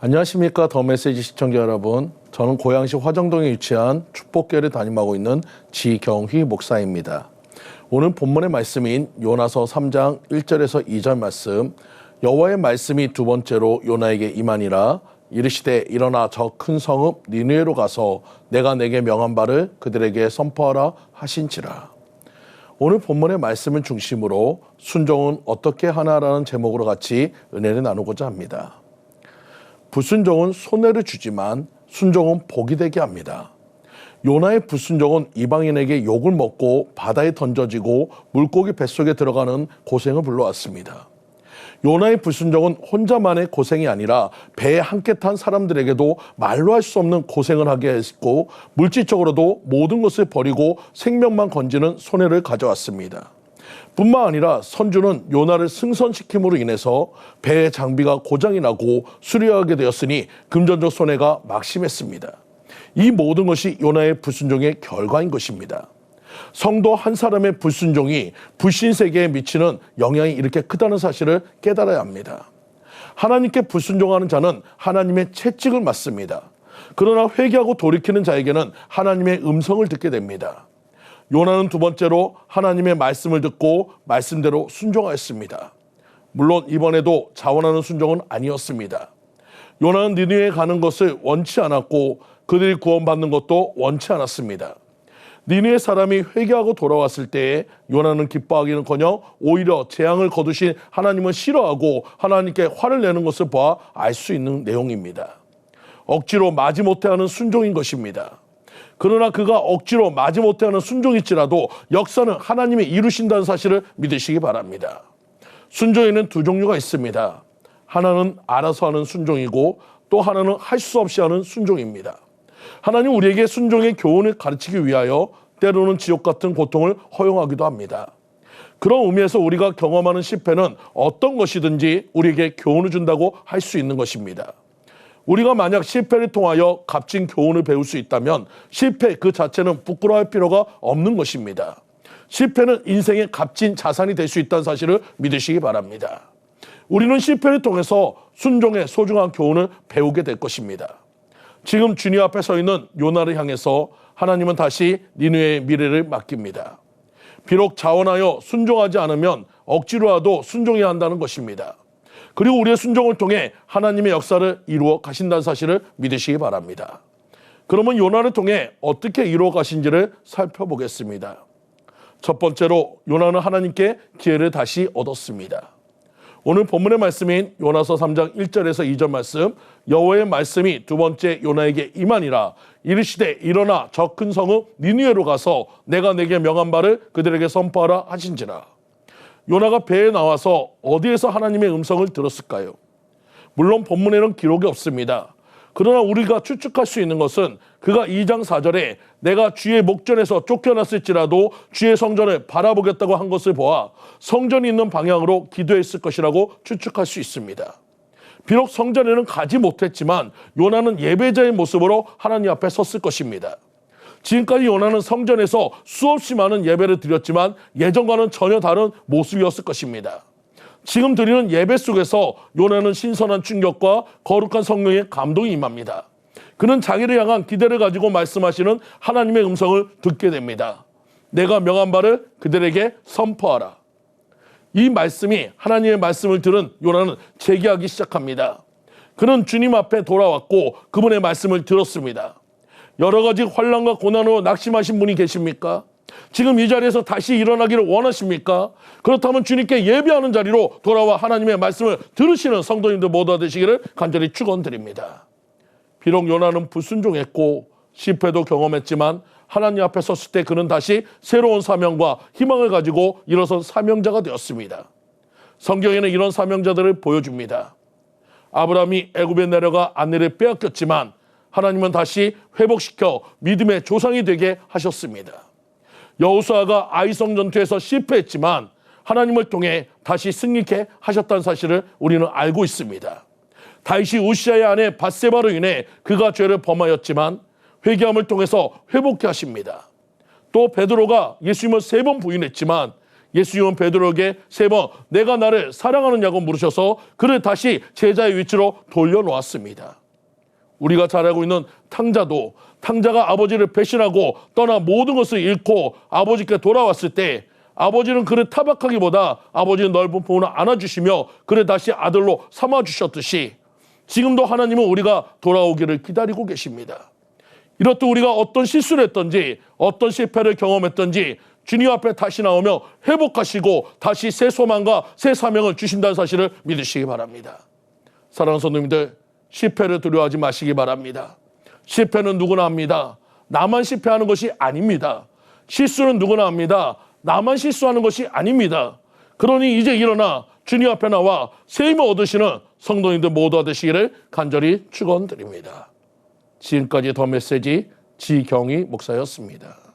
안녕하십니까. 더 메시지 시청자 여러분. 저는 고양시 화정동에 위치한 축복교회를 담임하고 있는 지경휘 목사입니다. 오늘 본문의 말씀인 요나서 3장 1절에서 2절 말씀, 여호와의 말씀이 두 번째로 요나에게 임하니라. 이르시되 일어나 저 큰 성읍 니느웨로 가서 내가 내게 명한 바를 그들에게 선포하라 하신지라. 오늘 본문의 말씀을 중심으로 순종은 어떻게 하나라는 제목으로 같이 은혜를 나누고자 합니다. 불순종은 손해를 주지만 순종은 복이 되게 합니다. 요나의 불순종은 이방인에게 욕을 먹고 바다에 던져지고 물고기 뱃속에 들어가는 고생을 불러왔습니다. 요나의 불순종은 혼자만의 고생이 아니라 배에 함께 탄 사람들에게도 말로 할 수 없는 고생을 하게 했고, 물질적으로도 모든 것을 버리고 생명만 건지는 손해를 가져왔습니다. 뿐만 아니라 선주는 요나를 승선시킴으로 인해서 배의 장비가 고장이 나고 수리하게 되었으니 금전적 손해가 막심했습니다. 이 모든 것이 요나의 불순종의 결과인 것입니다. 성도 한 사람의 불순종이 불신 세계에 미치는 영향이 이렇게 크다는 사실을 깨달아야 합니다. 하나님께 불순종하는 자는 하나님의 채찍을 맞습니다. 그러나 회개하고 돌이키는 자에게는 하나님의 음성을 듣게 됩니다. 요나는 두 번째로 하나님의 말씀을 듣고 말씀대로 순종하였습니다. 물론 이번에도 자원하는 순종은 아니었습니다. 요나는 니느웨에 가는 것을 원치 않았고 그들이 구원받는 것도 원치 않았습니다. 니느웨 사람이 회개하고 돌아왔을 때에 요나는 기뻐하기는커녕 오히려 재앙을 거두신 하나님을 싫어하고 하나님께 화를 내는 것을 보아 알 수 있는 내용입니다. 억지로 마지못해 하는 순종인 것입니다. 그러나 그가 억지로 마지못해 하는 순종일지라도 역사는 하나님이 이루신다는 사실을 믿으시기 바랍니다. 순종에는 두 종류가 있습니다. 하나는 알아서 하는 순종이고 또 하나는 할 수 없이 하는 순종입니다. 하나님 우리에게 순종의 교훈을 가르치기 위하여 때로는 지옥 같은 고통을 허용하기도 합니다. 그런 의미에서 우리가 경험하는 실패는 어떤 것이든지 우리에게 교훈을 준다고 할 수 있는 것입니다. 우리가 만약 실패를 통하여 값진 교훈을 배울 수 있다면 실패 그 자체는 부끄러워할 필요가 없는 것입니다. 실패는 인생의 값진 자산이 될 수 있다는 사실을 믿으시기 바랍니다. 우리는 실패를 통해서 순종의 소중한 교훈을 배우게 될 것입니다. 지금 주님 앞에 서 있는 요나를 향해서 하나님은 다시 니느웨의 미래를 맡깁니다. 비록 자원하여 순종하지 않으면 억지로라도 순종해야 한다는 것입니다. 그리고 우리의 순종을 통해 하나님의 역사를 이루어 가신다는 사실을 믿으시기 바랍니다. 그러면 요나를 통해 어떻게 이루어 가신지를 살펴보겠습니다. 첫 번째로 요나는 하나님께 기회를 다시 얻었습니다. 오늘 본문의 말씀인 요나서 3장 1절에서 2절 말씀, 여호와의 말씀이 두 번째 요나에게 임하니라. 이르시되 일어나 저 큰 성읍 니느웨로 가서 내가 내게 명한 바를 그들에게 선포하라 하신지라. 요나가 배에 나와서 어디에서 하나님의 음성을 들었을까요? 물론 본문에는 기록이 없습니다. 그러나 우리가 추측할 수 있는 것은 그가 2장 4절에 내가 주의 목전에서 쫓겨났을지라도 주의 성전을 바라보겠다고 한 것을 보아 성전이 있는 방향으로 기도했을 것이라고 추측할 수 있습니다. 비록 성전에는 가지 못했지만 요나는 예배자의 모습으로 하나님 앞에 섰을 것입니다. 지금까지 요나는 성전에서 수없이 많은 예배를 드렸지만 예전과는 전혀 다른 모습이었을 것입니다. 지금 드리는 예배 속에서 요나는 신선한 충격과 거룩한 성령의 감동이 임합니다. 그는 자기를 향한 기대를 가지고 말씀하시는 하나님의 음성을 듣게 됩니다. 내가 명한 바를 그들에게 선포하라. 이 말씀이 하나님의 말씀을 들은 요나는 재기하기 시작합니다. 그는 주님 앞에 돌아왔고 그분의 말씀을 들었습니다. 여러 가지 환난과 고난으로 낙심하신 분이 계십니까? 지금 이 자리에서 다시 일어나기를 원하십니까? 그렇다면 주님께 예배하는 자리로 돌아와 하나님의 말씀을 들으시는 성도님들 모두 되시기를 간절히 축원드립니다. 비록 요나는 불순종했고 실패도 경험했지만 하나님 앞에 섰을 때 그는 다시 새로운 사명과 희망을 가지고 일어선 사명자가 되었습니다. 성경에는 이런 사명자들을 보여줍니다. 아브라함이 애굽에 내려가 아내를 빼앗겼지만 하나님은 다시 회복시켜 믿음의 조상이 되게 하셨습니다. 여호수아가 아이성 전투에서 실패했지만 하나님을 통해 다시 승리케 하셨다는 사실을 우리는 알고 있습니다. 다윗이 우시아의 아내 밧세바로 인해 그가 죄를 범하였지만 회개함을 통해서 회복케 하십니다. 또 베드로가 예수님을 3번 부인했지만 예수님은 베드로에게 3번 내가 나를 사랑하느냐고 물으셔서 그를 다시 제자의 위치로 돌려놓았습니다. 우리가 잘 알고 있는 탕자도 탕자가 아버지를 배신하고 떠나 모든 것을 잃고 아버지께 돌아왔을 때 아버지는 그를 타박하기보다 아버지는 넓은 품으로 안아주시며 그를 다시 아들로 삼아주셨듯이 지금도 하나님은 우리가 돌아오기를 기다리고 계십니다. 이렇듯 우리가 어떤 실수를 했던지 어떤 실패를 경험했던지 주님 앞에 다시 나오며 회복하시고 다시 새 소망과 새 사명을 주신다는 사실을 믿으시기 바랍니다. 사랑하는 성도님들, 실패를 두려워하지 마시기 바랍니다. 실패는 누구나 합니다. 나만 실패하는 것이 아닙니다. 실수는 누구나 합니다. 나만 실수하는 것이 아닙니다. 그러니 이제 일어나 주님 앞에 나와 새 힘을 얻으시는 성도님들 모두가 되시기를 간절히 축원드립니다. 지금까지 더 메시지 지경희 목사였습니다.